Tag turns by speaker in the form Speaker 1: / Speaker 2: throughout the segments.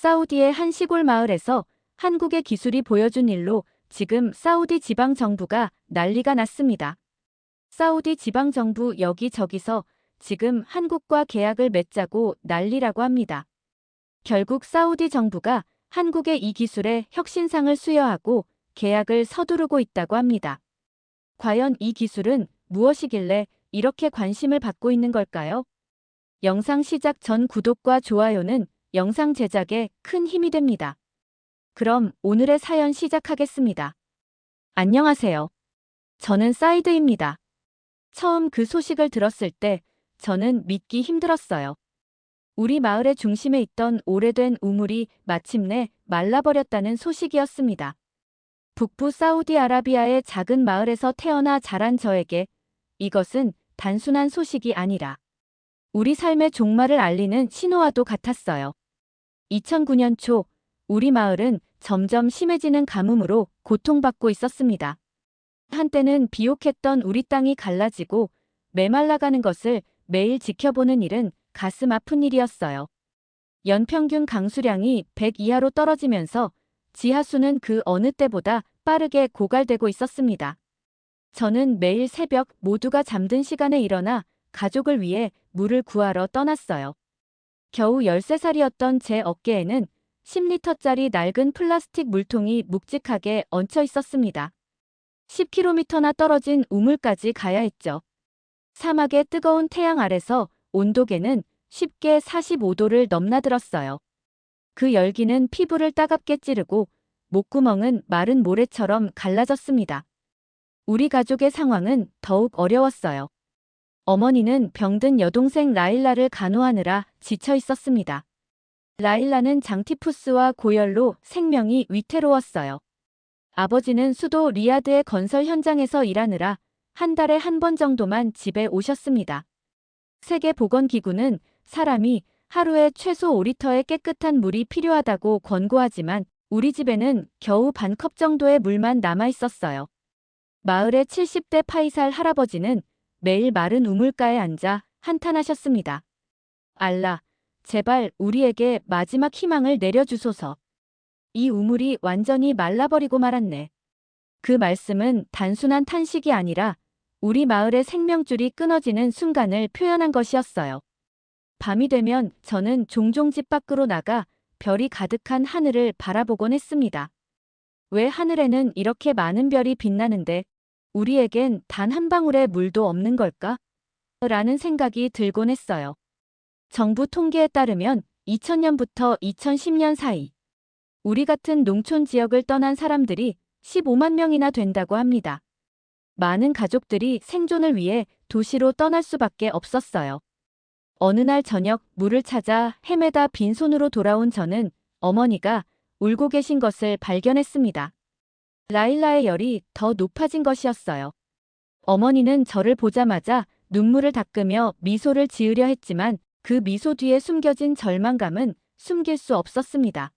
Speaker 1: 사우디의 한 시골 마을에서 한국의 기술이 보여준 일로 지금 사우디 지방 정부가 난리가 났습니다. 사우디 지방 정부 여기저기서 지금 한국과 계약을 맺자고 난리라고 합니다. 결국 사우디 정부가 한국의 이 기술에 혁신상을 수여하고 계약을 서두르고 있다고 합니다. 과연 이 기술은 무엇이길래 이렇게 관심을 받고 있는 걸까요? 영상 시작 전 구독과 좋아요는 영상 제작에 큰 힘이 됩니다. 그럼 오늘의 사연 시작하겠습니다. 안녕하세요. 저는 사이드입니다. 처음 그 소식을 들었을 때 저는 믿기 힘들었어요. 우리 마을의 중심에 있던 오래된 우물이 마침내 말라버렸다는 소식이었습니다. 북부 사우디아라비아의 작은 마을에서 태어나 자란 저에게 이것은 단순한 소식이 아니라 우리 삶의 종말을 알리는 신호와도 같았어요. 2009년 초 우리 마을은 점점 심해지는 가뭄으로 고통받고 있었습니다. 한때는 비옥했던 우리 땅이 갈라지고 메말라가는 것을 매일 지켜보는 일은 가슴 아픈 일이었어요. 연평균 강수량이 100 이하로 떨어지면서 지하수는 그 어느 때보다 빠르게 고갈되고 있었습니다. 저는 매일 새벽 모두가 잠든 시간에 일어나 가족을 위해 물을 구하러 떠났어요. 겨우 13살이었던 제 어깨에는 10리터짜리 낡은 플라스틱 물통이 묵직하게 얹혀 있었습니다. 10km나 떨어진 우물까지 가야 했죠. 사막의 뜨거운 태양 아래서 온도계는 쉽게 45도를 넘나들었어요. 그 열기는 피부를 따갑게 찌르고 목구멍은 마른 모래처럼 갈라졌습니다. 우리 가족의 상황은 더욱 어려웠어요. 어머니는 병든 여동생 라일라를 간호하느라 지쳐 있었습니다. 라일라는 장티푸스와 고열로 생명이 위태로웠어요. 아버지는 수도 리야드의 건설 현장에서 일하느라 한 달에 한 번 정도만 집에 오셨습니다. 세계보건기구는 사람이 하루에 최소 5리터의 깨끗한 물이 필요하다고 권고하지만 우리 집에는 겨우 반 컵 정도의 물만 남아 있었어요. 마을의 70대 파이살 할아버지는 매일 마른 우물가에 앉아 한탄하셨습니다. 알라, 제발 우리에게 마지막 희망을 내려주소서. 이 우물이 완전히 말라버리고 말았네. 그 말씀은 단순한 탄식이 아니라 우리 마을의 생명줄이 끊어지는 순간을 표현한 것이었어요. 밤이 되면 저는 종종 집 밖으로 나가 별이 가득한 하늘을 바라보곤 했습니다. 왜 하늘에는 이렇게 많은 별이 빛나는데 우리에겐 단 한 방울의 물도 없는 걸까? 라는 생각이 들곤 했어요. 정부 통계에 따르면 2000년부터 2010년 사이 우리 같은 농촌 지역을 떠난 사람들이 15만 명이나 된다고 합니다. 많은 가족들이 생존을 위해 도시로 떠날 수밖에 없었어요. 어느 날 저녁 물을 찾아 헤매다 빈손으로 돌아온 저는 어머니가 울고 계신 것을 발견했습니다. 라일라의 열이 더 높아진 것이었어요. 어머니는 저를 보자마자 눈물을 닦으며 미소를 지으려 했지만 그 미소 뒤에 숨겨진 절망감은 숨길 수 없었습니다.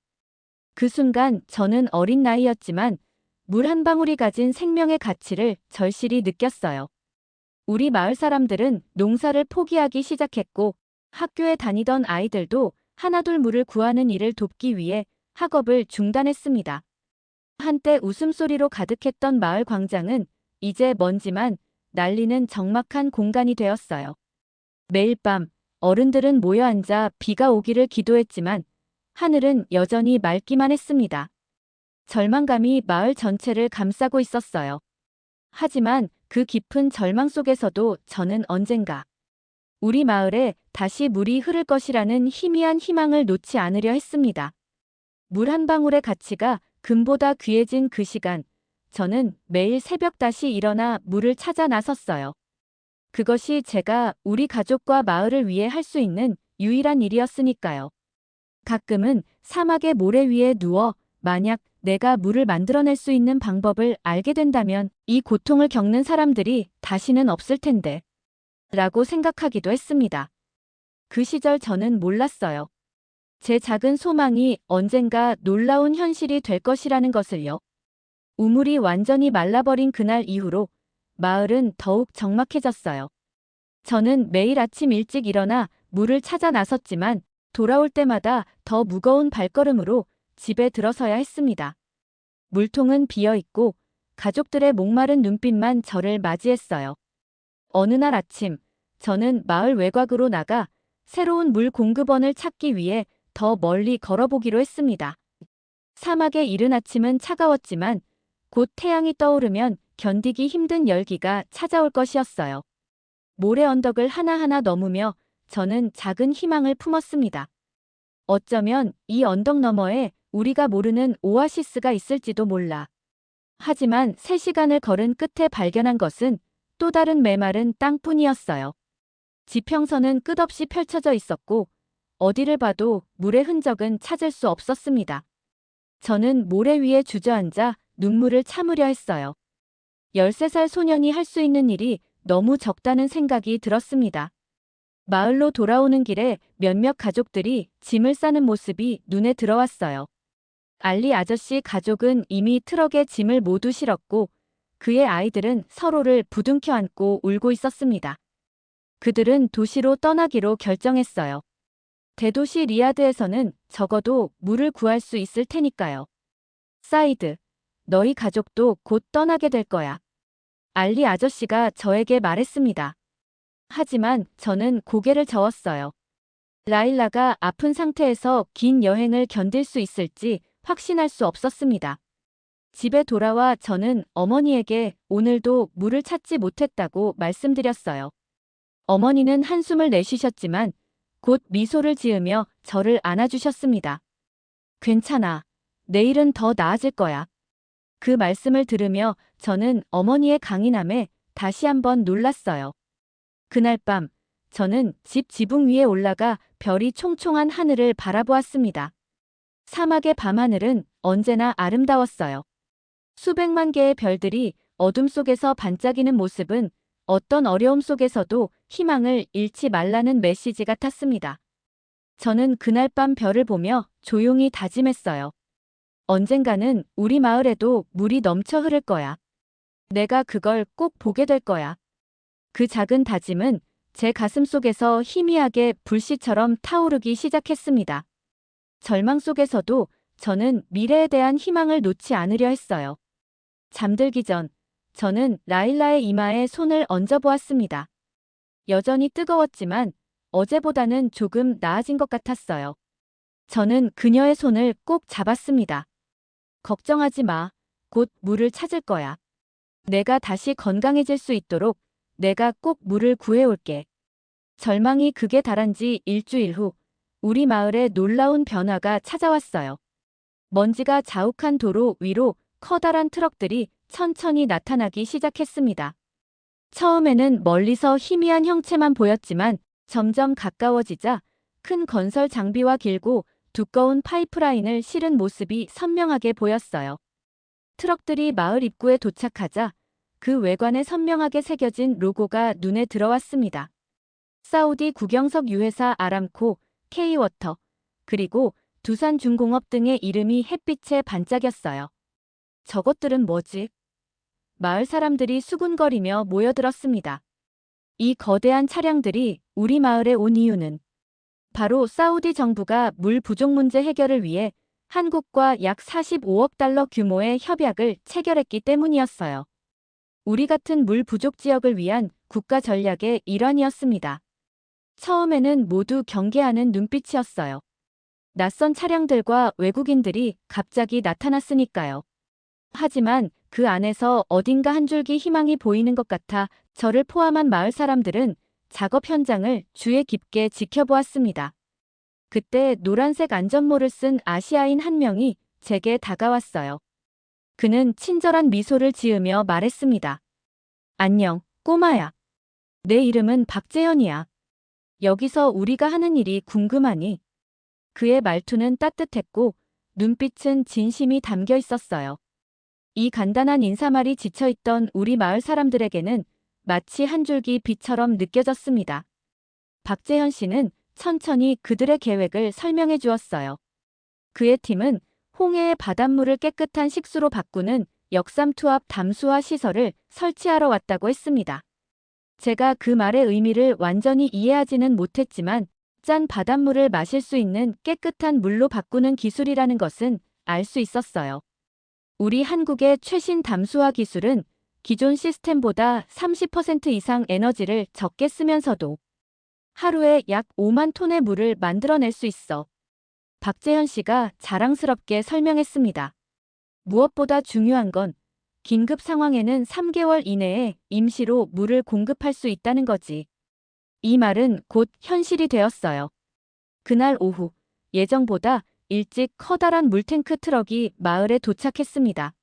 Speaker 1: 그 순간 저는 어린 나이였지만 물 한 방울이 가진 생명의 가치를 절실히 느꼈어요. 우리 마을 사람들은 농사를 포기하기 시작했고 학교에 다니던 아이들도 하나둘 물을 구하는 일을 돕기 위해 학업을 중단했습니다. 한때 웃음소리로 가득했던 마을 광장은 이제 먼지만 날리는 적막한 공간이 되었어요. 매일 밤 어른들은 모여 앉아 비가 오기를 기도했지만 하늘은 여전히 맑기만 했습니다. 절망감이 마을 전체를 감싸고 있었어요. 하지만 그 깊은 절망 속에서도 저는 언젠가 우리 마을에 다시 물이 흐를 것이라는 희미한 희망을 놓지 않으려 했습니다. 물 한 방울의 가치가 금보다 귀해진 그 시간, 저는 매일 새벽 다시 일어나 물을 찾아 나섰어요. 그것이 제가 우리 가족과 마을을 위해 할 수 있는 유일한 일이었으니까요. 가끔은 사막의 모래 위에 누워 만약 내가 물을 만들어낼 수 있는 방법을 알게 된다면 이 고통을 겪는 사람들이 다시는 없을 텐데 라고 생각하기도 했습니다. 그 시절 저는 몰랐어요. 제 작은 소망이 언젠가 놀라운 현실이 될 것이라는 것을요. 우물이 완전히 말라버린 그날 이후로 마을은 더욱 적막해졌어요. 저는 매일 아침 일찍 일어나 물을 찾아 나섰지만 돌아올 때마다 더 무거운 발걸음으로 집에 들어서야 했습니다. 물통은 비어 있고 가족들의 목마른 눈빛만 저를 맞이했어요. 어느 날 아침, 저는 마을 외곽으로 나가 새로운 물 공급원을 찾기 위해 더 멀리 걸어보기로 했습니다. 사막의 이른 아침은 차가웠지만 곧 태양이 떠오르면 견디기 힘든 열기가 찾아올 것이었어요. 모래 언덕을 하나하나 넘으며 저는 작은 희망을 품었습니다. 어쩌면 이 언덕 너머에 우리가 모르는 오아시스가 있을지도 몰라. 하지만 3시간을 걸은 끝에 발견한 것은 또 다른 메마른 땅뿐이었어요. 지평선은 끝없이 펼쳐져 있었고 어디를 봐도 물의 흔적은 찾을 수 없었습니다. 저는 모래 위에 주저앉아 눈물을 참으려 했어요. 13살 소년이 할 수 있는 일이 너무 적다는 생각이 들었습니다. 마을로 돌아오는 길에 몇몇 가족들이 짐을 싸는 모습이 눈에 들어왔어요. 알리 아저씨 가족은 이미 트럭에 짐을 모두 실었고 그의 아이들은 서로를 부둥켜 안고 울고 있었습니다. 그들은 도시로 떠나기로 결정했어요. 대도시 리야드에서는 적어도 물을 구할 수 있을 테니까요. 사이드, 너희 가족도 곧 떠나게 될 거야. 알리 아저씨가 저에게 말했습니다. 하지만 저는 고개를 저었어요. 라일라가 아픈 상태에서 긴 여행을 견딜 수 있을지 확신할 수 없었습니다. 집에 돌아와 저는 어머니에게 오늘도 물을 찾지 못했다고 말씀드렸어요. 어머니는 한숨을 내쉬셨지만 곧 미소를 지으며 저를 안아주셨습니다. 괜찮아. 내일은 더 나아질 거야. 그 말씀을 들으며 저는 어머니의 강인함에 다시 한번 놀랐어요. 그날 밤, 저는 집 지붕 위에 올라가 별이 총총한 하늘을 바라보았습니다. 사막의 밤하늘은 언제나 아름다웠어요. 수백만 개의 별들이 어둠 속에서 반짝이는 모습은 어떤 어려움 속에서도 희망을 잃지 말라는 메시지 같았습니다. 저는 그날 밤 별을 보며 조용히 다짐했어요. 언젠가는 우리 마을에도 물이 넘쳐 흐를 거야. 내가 그걸 꼭 보게 될 거야. 그 작은 다짐은 제 가슴 속에서 희미하게 불씨처럼 타오르기 시작했습니다. 절망 속에서도 저는 미래에 대한 희망을 놓지 않으려 했어요. 잠들기 전 저는 라일라의 이마에 손을 얹어보았습니다. 여전히 뜨거웠지만 어제보다는 조금 나아진 것 같았어요. 저는 그녀의 손을 꼭 잡았습니다. 걱정하지 마. 곧 물을 찾을 거야. 내가 다시 건강해질 수 있도록 내가 꼭 물을 구해올게. 절망이 극에 달한 지 일주일 후 우리 마을에 놀라운 변화가 찾아왔어요. 먼지가 자욱한 도로 위로 커다란 트럭들이 천천히 나타나기 시작했습니다. 처음에는 멀리서 희미한 형체만 보였지만 점점 가까워지자 큰 건설 장비와 길고 두꺼운 파이프라인을 실은 모습이 선명하게 보였어요. 트럭들이 마을 입구에 도착하자 그 외관에 선명하게 새겨진 로고가 눈에 들어왔습니다. 사우디 국영석 유회사 아람코, K워터, 그리고 두산중공업 등의 이름이 햇빛에 반짝였어요. 저것들은 뭐지? 마을 사람들이 수군거리며 모여들었습니다. 이 거대한 차량들이 우리 마을에 온 이유는 바로 사우디 정부가 물 부족 문제 해결을 위해 한국과 약 45억 달러 규모의 협약을 체결했기 때문이었어요. 우리 같은 물 부족 지역을 위한 국가 전략의 일환이었습니다. 처음에는 모두 경계하는 눈빛이었어요. 낯선 차량들과 외국인들이 갑자기 나타났으니까요. 하지만 그 안에서 어딘가 한 줄기 희망이 보이는 것 같아 저를 포함한 마을 사람들은 작업 현장을 주의 깊게 지켜보았습니다. 그때 노란색 안전모를 쓴 아시아인 한 명이 제게 다가왔어요. 그는 친절한 미소를 지으며 말했습니다. 안녕, 꼬마야. 내 이름은 박재현이야. 여기서 우리가 하는 일이 궁금하니? 그의 말투는 따뜻했고 눈빛은 진심이 담겨 있었어요. 이 간단한 인사말이 지쳐있던 우리 마을 사람들에게는 마치 한 줄기 빛처럼 느껴졌습니다. 박재현 씨는 천천히 그들의 계획을 설명해 주었어요. 그의 팀은 홍해의 바닷물을 깨끗한 식수로 바꾸는 역삼투압 담수화 시설을 설치하러 왔다고 했습니다. 제가 그 말의 의미를 완전히 이해하지는 못했지만 짠 바닷물을 마실 수 있는 깨끗한 물로 바꾸는 기술이라는 것은 알 수 있었어요. 우리 한국의 최신 담수화 기술은 기존 시스템보다 30% 이상 에너지를 적게 쓰면서도 하루에 약 5만 톤의 물을 만들어낼 수 있어. 박재현 씨가 자랑스럽게 설명했습니다. 무엇보다 중요한 건 긴급 상황에는 3개월 이내에 임시로 물을 공급할 수 있다는 거지. 이 말은 곧 현실이 되었어요. 그날 오후 예정보다 일찍 커다란 물탱크 트럭이 마을에 도착했습니다.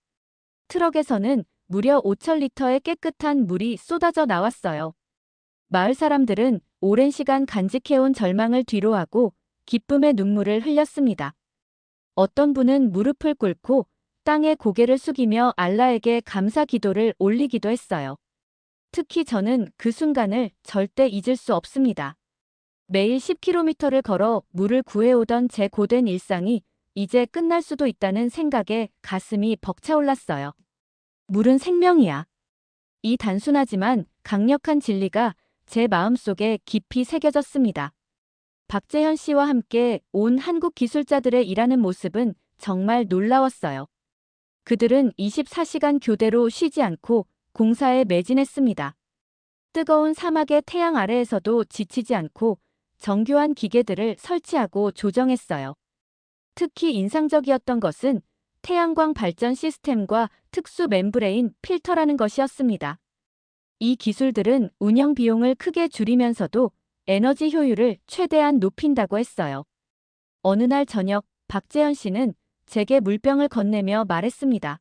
Speaker 1: 트럭에서는 무려 5천 리터의 깨끗한 물이 쏟아져 나왔어요. 마을 사람들은 오랜 시간 간직해온 절망을 뒤로하고 기쁨의 눈물을 흘렸습니다. 어떤 분은 무릎을 꿇고 땅에 고개를 숙이며 알라에게 감사 기도를 올리기도 했어요. 특히 저는 그 순간을 절대 잊을 수 없습니다. 매일 10km를 걸어 물을 구해오던 제 고된 일상이 이제 끝날 수도 있다는 생각에 가슴이 벅차올랐어요. 물은 생명이야. 이 단순하지만 강력한 진리가 제 마음속에 깊이 새겨졌습니다. 박재현 씨와 함께 온 한국 기술자들의 일하는 모습은 정말 놀라웠어요. 그들은 24시간 교대로 쉬지 않고 공사에 매진했습니다. 뜨거운 사막의 태양 아래에서도 지치지 않고 정교한 기계들을 설치하고 조정했어요. 특히 인상적이었던 것은 태양광 발전 시스템과 특수 멤브레인 필터라는 것이었습니다. 이 기술들은 운영 비용을 크게 줄이면서도 에너지 효율을 최대한 높인다고 했어요. 어느 날 저녁 박재현 씨는 제게 물병을 건네며 말했습니다.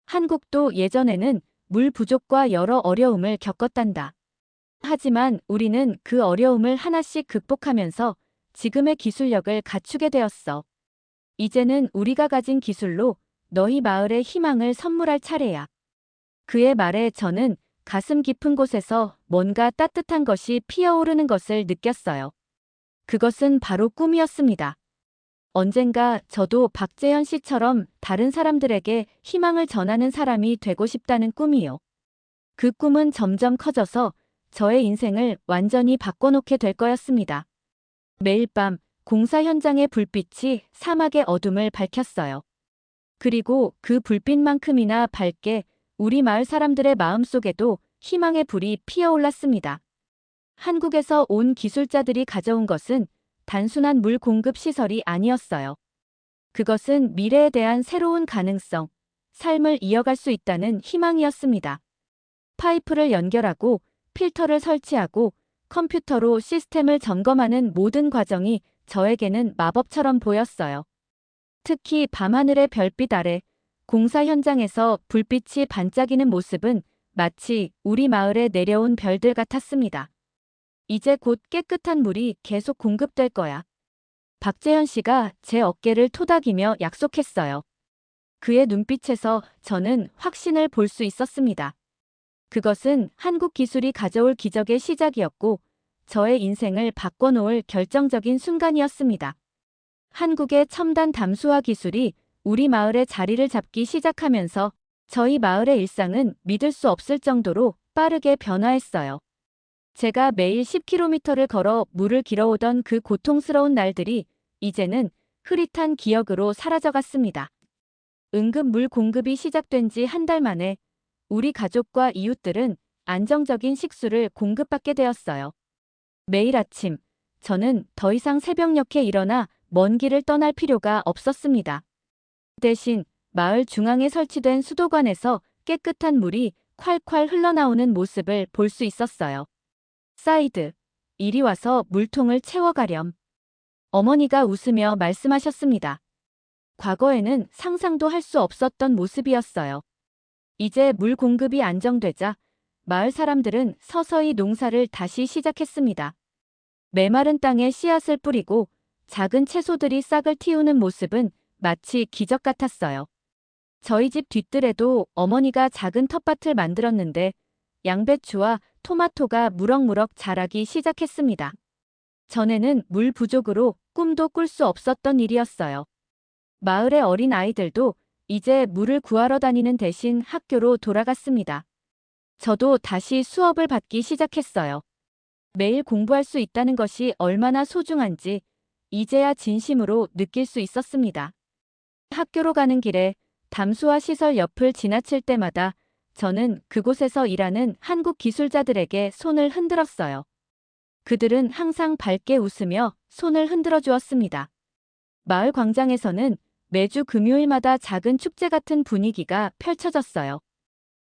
Speaker 1: 한국도 예전에는 물 부족과 여러 어려움을 겪었단다. 하지만 우리는 그 어려움을 하나씩 극복하면서 지금의 기술력을 갖추게 되었어. 이제는 우리가 가진 기술로 너희 마을에 희망을 선물할 차례야. 그의 말에 저는 가슴 깊은 곳에서 뭔가 따뜻한 것이 피어오르는 것을 느꼈어요. 그것은 바로 꿈이었습니다. 언젠가 저도 박재현 씨처럼 다른 사람들에게 희망을 전하는 사람이 되고 싶다는 꿈이요. 그 꿈은 점점 커져서 저의 인생을 완전히 바꿔놓게 될 거였습니다. 매일 밤 공사 현장의 불빛이 사막의 어둠을 밝혔어요. 그리고 그 불빛만큼이나 밝게 우리 마을 사람들의 마음속에도 희망의 불이 피어올랐습니다. 한국에서 온 기술자들이 가져온 것은 단순한 물 공급 시설이 아니었어요. 그것은 미래에 대한 새로운 가능성, 삶을 이어갈 수 있다는 희망이었습니다. 파이프를 연결하고 필터를 설치하고 컴퓨터로 시스템을 점검하는 모든 과정이 저에게는 마법처럼 보였어요. 특히 밤하늘의 별빛 아래 공사 현장에서 불빛이 반짝이는 모습은 마치 우리 마을에 내려온 별들 같았습니다. 이제 곧 깨끗한 물이 계속 공급될 거야. 박재현 씨가 제 어깨를 토닥이며 약속했어요. 그의 눈빛에서 저는 확신을 볼 수 있었습니다. 그것은 한국 기술이 가져올 기적의 시작이었고 저의 인생을 바꿔놓을 결정적인 순간이었습니다. 한국의 첨단 담수화 기술이 우리 마을에 자리를 잡기 시작하면서 저희 마을의 일상은 믿을 수 없을 정도로 빠르게 변화했어요. 제가 매일 10km를 걸어 물을 길어오던 그 고통스러운 날들이 이제는 흐릿한 기억으로 사라져갔습니다. 응급 물 공급이 시작된 지 한 달 만에 우리 가족과 이웃들은 안정적인 식수를 공급받게 되었어요. 매일 아침 저는 더 이상 새벽녘에 일어나 먼 길을 떠날 필요가 없었습니다. 대신 마을 중앙에 설치된 수도관에서 깨끗한 물이 콸콸 흘러나오는 모습을 볼 수 있었어요. 사이드, 이리 와서 물통을 채워가렴. 어머니가 웃으며 말씀하셨습니다. 과거에는 상상도 할 수 없었던 모습이었어요. 이제 물 공급이 안정되자 마을 사람들은 서서히 농사를 다시 시작했습니다. 메마른 땅에 씨앗을 뿌리고 작은 채소들이 싹을 틔우는 모습은 마치 기적 같았어요. 저희 집 뒷뜰에도 어머니가 작은 텃밭을 만들었는데 양배추와 토마토가 무럭무럭 자라기 시작했습니다. 전에는 물 부족으로 꿈도 꿀 수 없었던 일이었어요. 마을의 어린 아이들도 이제 물을 구하러 다니는 대신 학교로 돌아갔습니다. 저도 다시 수업을 받기 시작했어요. 매일 공부할 수 있다는 것이 얼마나 소중한지 이제야 진심으로 느낄 수 있었습니다. 학교로 가는 길에 담수화 시설 옆을 지나칠 때마다 저는 그곳에서 일하는 한국 기술자들에게 손을 흔들었어요. 그들은 항상 밝게 웃으며 손을 흔들어 주었습니다. 마을 광장에서는 매주 금요일마다 작은 축제 같은 분위기가 펼쳐졌어요.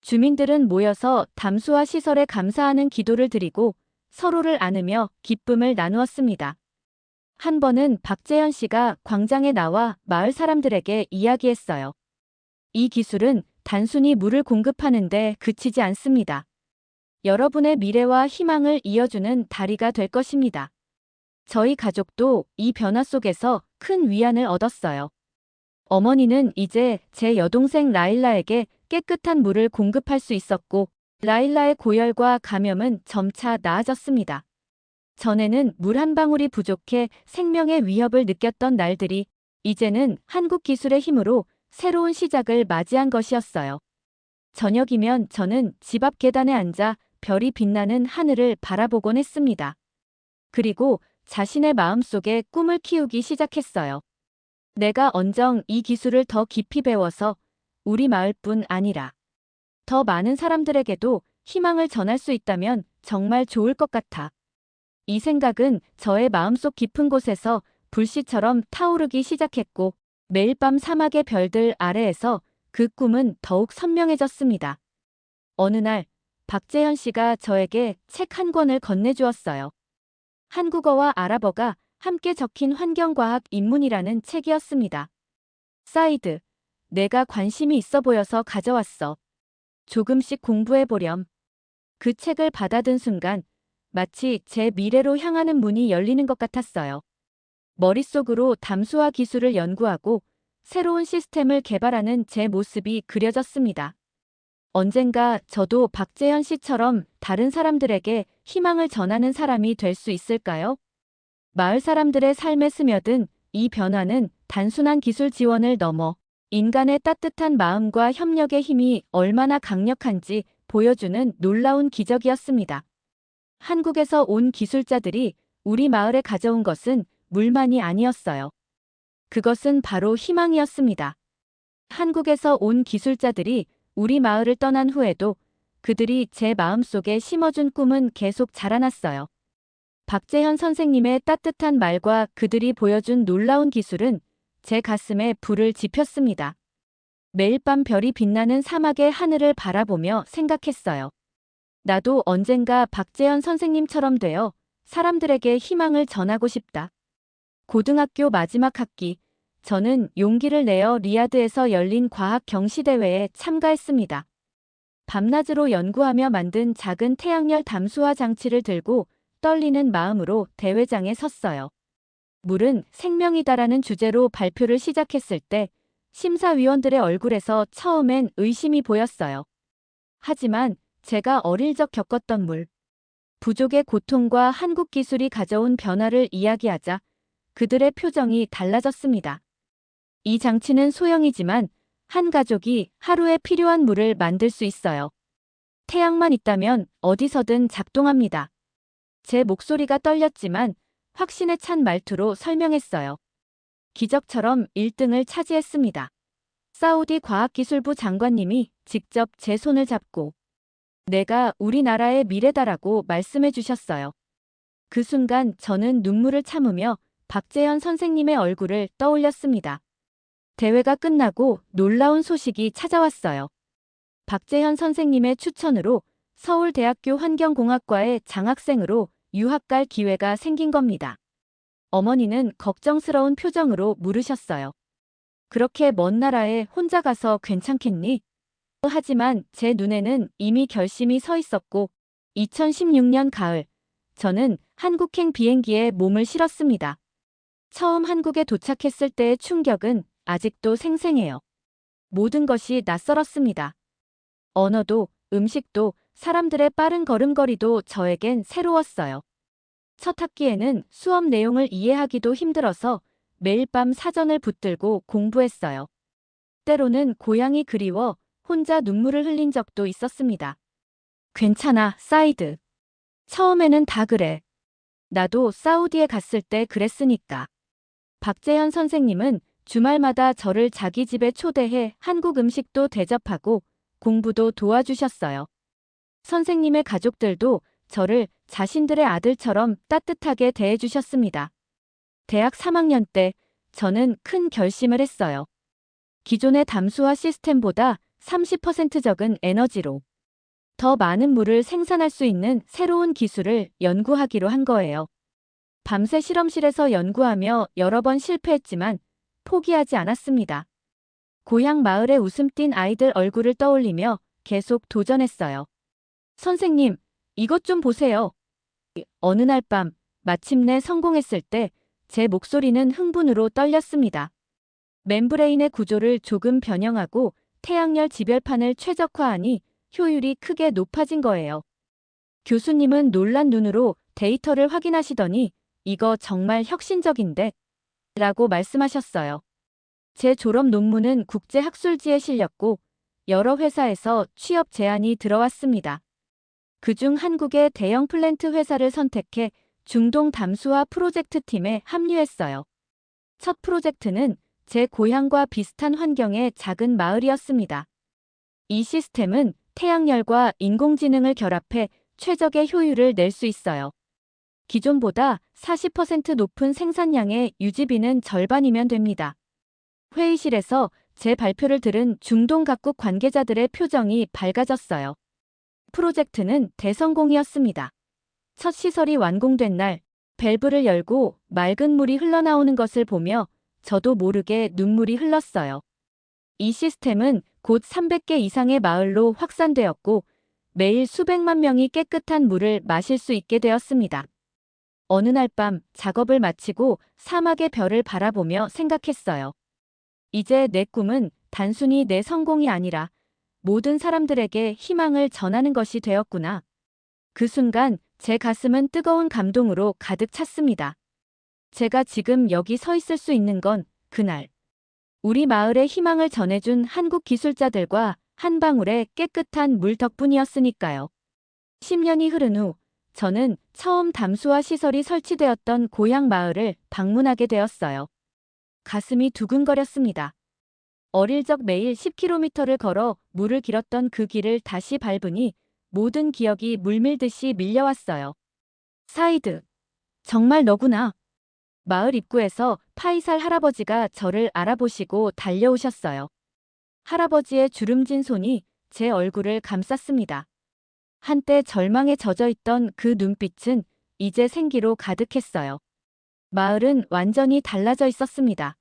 Speaker 1: 주민들은 모여서 담수화 시설에 감사하는 기도를 드리고 서로를 안으며 기쁨을 나누었습니다. 한 번은 박재현 씨가 광장에 나와 마을 사람들에게 이야기했어요. 이 기술은 단순히 물을 공급하는데 그치지 않습니다. 여러분의 미래와 희망을 이어주는 다리가 될 것입니다. 저희 가족도 이 변화 속에서 큰 위안을 얻었어요. 어머니는 이제 제 여동생 라일라에게 깨끗한 물을 공급할 수 있었고, 라일라의 고열과 감염은 점차 나아졌습니다. 전에는 물 한 방울이 부족해 생명의 위협을 느꼈던 날들이 이제는 한국 기술의 힘으로 새로운 시작을 맞이한 것이었어요. 저녁이면 저는 집 앞 계단에 앉아 별이 빛나는 하늘을 바라보곤 했습니다. 그리고 자신의 마음속에 꿈을 키우기 시작했어요. 내가 언정 이 기술을 더 깊이 배워서 우리 마을뿐 아니라 더 많은 사람들에게도 희망을 전할 수 있다면 정말 좋을 것 같아. 이 생각은 저의 마음속 깊은 곳에서 불씨처럼 타오르기 시작했고, 매일 밤 사막의 별들 아래에서 그 꿈은 더욱 선명해졌습니다. 어느 날 박재현 씨가 저에게 책 한 권을 건네주었어요. 한국어와 아랍어가 함께 적힌 환경과학 입문이라는 책이었습니다. 사이드, 내가 관심이 있어 보여서 가져왔어. 조금씩 공부해보렴. 그 책을 받아든 순간 마치 제 미래로 향하는 문이 열리는 것 같았어요. 머릿속으로 담수화 기술을 연구하고 새로운 시스템을 개발하는 제 모습이 그려졌습니다. 언젠가 저도 박재현 씨처럼 다른 사람들에게 희망을 전하는 사람이 될 수 있을까요? 마을 사람들의 삶에 스며든 이 변화는 단순한 기술 지원을 넘어 인간의 따뜻한 마음과 협력의 힘이 얼마나 강력한지 보여주는 놀라운 기적이었습니다. 한국에서 온 기술자들이 우리 마을에 가져온 것은 물만이 아니었어요. 그것은 바로 희망이었습니다. 한국에서 온 기술자들이 우리 마을을 떠난 후에도 그들이 제 마음속에 심어준 꿈은 계속 자라났어요. 박재현 선생님의 따뜻한 말과 그들이 보여준 놀라운 기술은 제 가슴에 불을 지폈습니다. 매일 밤 별이 빛나는 사막의 하늘을 바라보며 생각했어요. 나도 언젠가 박재현 선생님처럼 되어 사람들에게 희망을 전하고 싶다. 고등학교 마지막 학기, 저는 용기를 내어 리야드에서 열린 과학 경시대회에 참가했습니다. 밤낮으로 연구하며 만든 작은 태양열 담수화 장치를 들고 떨리는 마음으로 대회장에 섰어요. 물은 생명이다라는 주제로 발표를 시작했을 때 심사위원들의 얼굴에서 처음엔 의심이 보였어요. 하지만 제가 어릴 적 겪었던 물, 부족의 고통과 한국 기술이 가져온 변화를 이야기하자 그들의 표정이 달라졌습니다. 이 장치는 소형이지만 한 가족이 하루에 필요한 물을 만들 수 있어요. 태양만 있다면 어디서든 작동합니다. 제 목소리가 떨렸지만 확신에 찬 말투로 설명했어요. 기적처럼 1등을 차지했습니다. 사우디 과학기술부 장관님이 직접 제 손을 잡고 내가 우리나라의 미래다라고 말씀해 주셨어요. 그 순간 저는 눈물을 참으며 박재현 선생님의 얼굴을 떠올렸습니다. 대회가 끝나고 놀라운 소식이 찾아왔어요. 박재현 선생님의 추천으로 서울대학교 환경공학과의 장학생으로 유학 갈 기회가 생긴 겁니다. 어머니는 걱정스러운 표정으로 물으셨어요. 그렇게 먼 나라에 혼자 가서 괜찮겠니? 하지만 제 눈에는 이미 결심이 서 있었고 2016년 가을, 저는 한국행 비행기에 몸을 실었습니다. 처음 한국에 도착했을 때의 충격은 아직도 생생해요. 모든 것이 낯설었습니다. 언어도, 음식도, 사람들의 빠른 걸음걸이도 저에겐 새로웠어요. 첫 학기에는 수업 내용을 이해하기도 힘들어서 매일 밤 사전을 붙들고 공부했어요. 때로는 고향이 그리워 혼자 눈물을 흘린 적도 있었습니다. 괜찮아, 사이드. 처음에는 다 그래. 나도 사우디에 갔을 때 그랬으니까. 박재현 선생님은 주말마다 저를 자기 집에 초대해 한국 음식도 대접하고 공부도 도와주셨어요. 선생님의 가족들도 저를 자신들의 아들처럼 따뜻하게 대해주셨습니다. 대학 3학년 때 저는 큰 결심을 했어요. 기존의 담수화 시스템보다 30% 적은 에너지로 더 많은 물을 생산할 수 있는 새로운 기술을 연구하기로 한 거예요. 밤새 실험실에서 연구하며 여러 번 실패했지만 포기하지 않았습니다. 고향 마을에 웃음 띤 아이들 얼굴을 떠올리며 계속 도전했어요. 선생님, 이것 좀 보세요. 어느 날 밤, 마침내 성공했을 때 제 목소리는 흥분으로 떨렸습니다. 멤브레인의 구조를 조금 변형하고 태양열 집열판을 최적화하니 효율이 크게 높아진 거예요. 교수님은 놀란 눈으로 데이터를 확인하시더니 이거 정말 혁신적인데? 라고 말씀하셨어요. 제 졸업 논문은 국제학술지에 실렸고 여러 회사에서 취업 제안이 들어왔습니다. 그중 한국의 대형 플랜트 회사를 선택해 중동 담수화 프로젝트 팀에 합류했어요. 첫 프로젝트는 제 고향과 비슷한 환경의 작은 마을이었습니다. 이 시스템은 태양열과 인공지능을 결합해 최적의 효율을 낼 수 있어요. 기존보다 40% 높은 생산량의 유지비는 절반이면 됩니다. 회의실에서 제 발표를 들은 중동 각국 관계자들의 표정이 밝아졌어요. 프로젝트는 대성공이었습니다. 첫 시설이 완공된 날, 밸브를 열고 맑은 물이 흘러나오는 것을 보며 저도 모르게 눈물이 흘렀어요. 이 시스템은 곧 300개 이상의 마을로 확산되었고 매일 수백만 명이 깨끗한 물을 마실 수 있게 되었습니다. 어느 날 밤 작업을 마치고 사막의 별을 바라보며 생각했어요. 이제 내 꿈은 단순히 내 성공이 아니라 모든 사람들에게 희망을 전하는 것이 되었구나. 그 순간 제 가슴은 뜨거운 감동으로 가득 찼습니다. 제가 지금 여기 서 있을 수 있는 건 그날 우리 마을에 희망을 전해준 한국 기술자들과 한 방울의 깨끗한 물 덕분이었으니까요. 10년이 흐른 후 저는 처음 담수화 시설이 설치되었던 고향 마을을 방문하게 되었어요. 가슴이 두근거렸습니다. 어릴 적 매일 10km를 걸어 물을 길었던 그 길을 다시 밟으니 모든 기억이 물밀듯이 밀려왔어요. 사이드, 정말 너구나. 마을 입구에서 파이살 할아버지가 저를 알아보시고 달려오셨어요. 할아버지의 주름진 손이 제 얼굴을 감쌌습니다. 한때 절망에 젖어있던 그 눈빛은 이제 생기로 가득했어요. 마을은 완전히 달라져 있었습니다.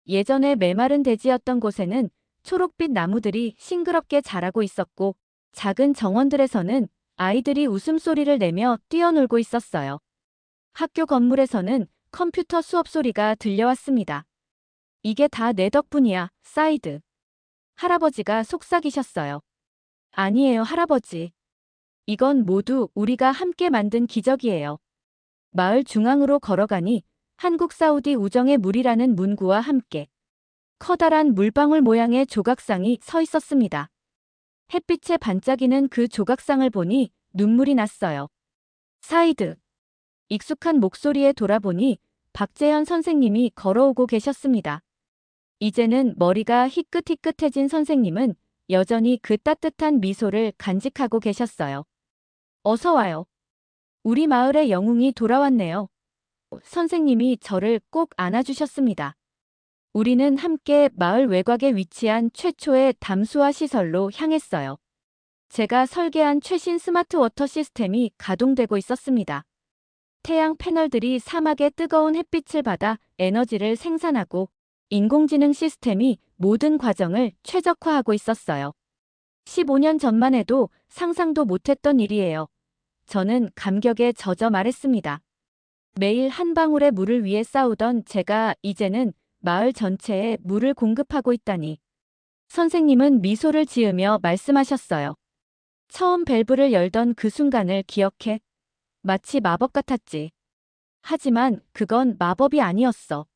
Speaker 1: 예전에 메마른 대지였던 곳에는 초록빛 나무들이 싱그럽게 자라고 있었고 작은 정원들에서는 아이들이 웃음소리를 내며 뛰어놀고 있었어요. 학교 건물에서는 컴퓨터 수업 소리가 들려왔습니다. 이게 다 내 덕분이야, 사이드. 할아버지가 속삭이셨어요. 아니에요, 할아버지. 이건 모두 우리가 함께 만든 기적이에요. 마을 중앙으로 걸어가니 한국 사우디 우정의 물이라는 문구와 함께 커다란 물방울 모양의 조각상이 서 있었습니다. 햇빛에 반짝이는 그 조각상을 보니 눈물이 났어요. 사이드. 익숙한 목소리에 돌아보니 박재현 선생님이 걸어오고 계셨습니다. 이제는 머리가 희끗희끗해진 선생님은 여전히 그 따뜻한 미소를 간직하고 계셨어요. 어서 와요. 우리 마을의 영웅이 돌아왔네요. 선생님이 저를 꼭 안아주셨습니다. 우리는 함께 마을 외곽에 위치한 최초의 담수화 시설로 향했어요. 제가 설계한 최신 스마트 워터 시스템이 가동되고 있었습니다. 태양 패널들이 사막의 뜨거운 햇빛을 받아 에너지를 생산하고 인공지능 시스템이 모든 과정을 최적화하고 있었어요. 15년 전만 해도 상상도 못했던 일이에요. 저는 감격에 젖어 말했습니다. 매일 한 방울의 물을 위해 싸우던 제가 이제는 마을 전체에 물을 공급하고 있다니. 선생님은 미소를 지으며 말씀하셨어요. 처음 밸브를 열던 그 순간을 기억해. 마치 마법 같았지. 하지만 그건 마법이 아니었어.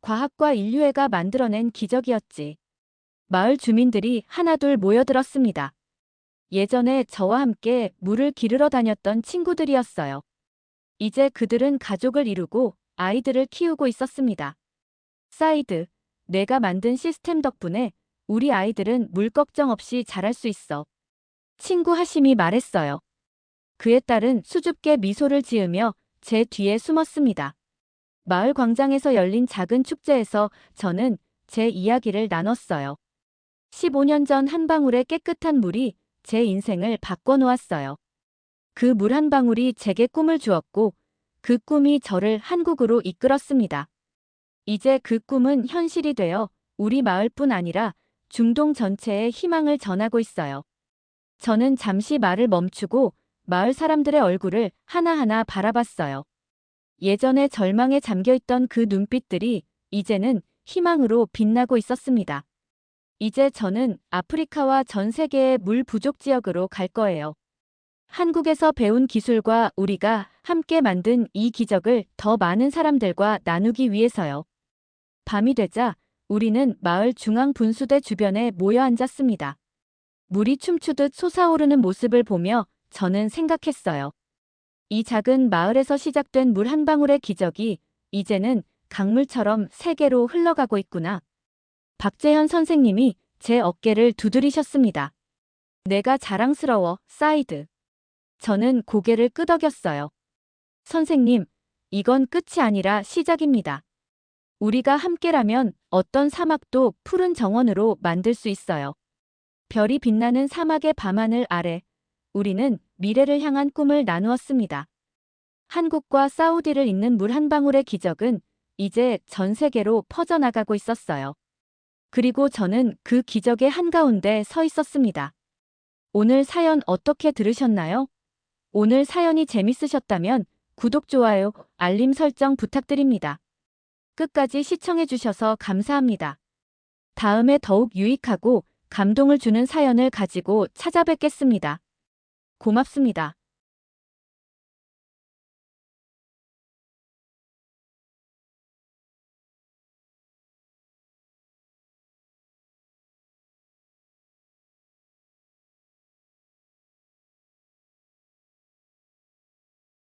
Speaker 1: 과학과 인류애가 만들어낸 기적이었지. 마을 주민들이 하나둘 모여들었습니다. 예전에 저와 함께 물을 기르러 다녔던 친구들이었어요. 이제 그들은 가족을 이루고 아이들을 키우고 있었습니다. 사이드, 내가 만든 시스템 덕분에 우리 아이들은 물 걱정 없이 자랄 수 있어. 친구 하심이 말했어요. 그의 딸은 수줍게 미소를 지으며 제 뒤에 숨었습니다. 마을 광장에서 열린 작은 축제에서 저는 제 이야기를 나눴어요. 15년 전 한 방울의 깨끗한 물이 제 인생을 바꿔놓았어요. 그 물 한 방울이 제게 꿈을 주었고 그 꿈이 저를 한국으로 이끌었습니다. 이제 그 꿈은 현실이 되어 우리 마을뿐 아니라 중동 전체에 희망을 전하고 있어요. 저는 잠시 말을 멈추고 마을 사람들의 얼굴을 하나하나 바라봤어요. 예전에 절망에 잠겨있던 그 눈빛들이 이제는 희망으로 빛나고 있었습니다. 이제 저는 아프리카와 전 세계의 물 부족 지역으로 갈 거예요. 한국에서 배운 기술과 우리가 함께 만든 이 기적을 더 많은 사람들과 나누기 위해서요. 밤이 되자 우리는 마을 중앙 분수대 주변에 모여 앉았습니다. 물이 춤추듯 솟아오르는 모습을 보며 저는 생각했어요. 이 작은 마을에서 시작된 물 한 방울의 기적이 이제는 강물처럼 세계로 흘러가고 있구나. 박재현 선생님이 제 어깨를 두드리셨습니다. 내가 자랑스러워, 사이드. 저는 고개를 끄덕였어요. 선생님, 이건 끝이 아니라 시작입니다. 우리가 함께라면 어떤 사막도 푸른 정원으로 만들 수 있어요. 별이 빛나는 사막의 밤하늘 아래 우리는 미래를 향한 꿈을 나누었습니다. 한국과 사우디를 잇는 물 한 방울의 기적은 이제 전 세계로 퍼져나가고 있었어요. 그리고 저는 그 기적의 한가운데 서 있었습니다. 오늘 사연 어떻게 들으셨나요? 오늘 사연이 재밌으셨다면 구독, 좋아요, 알림 설정 부탁드립니다. 끝까지 시청해주셔서 감사합니다. 다음에 더욱 유익하고 감동을 주는 사연을 가지고 찾아뵙겠습니다. 고맙습니다.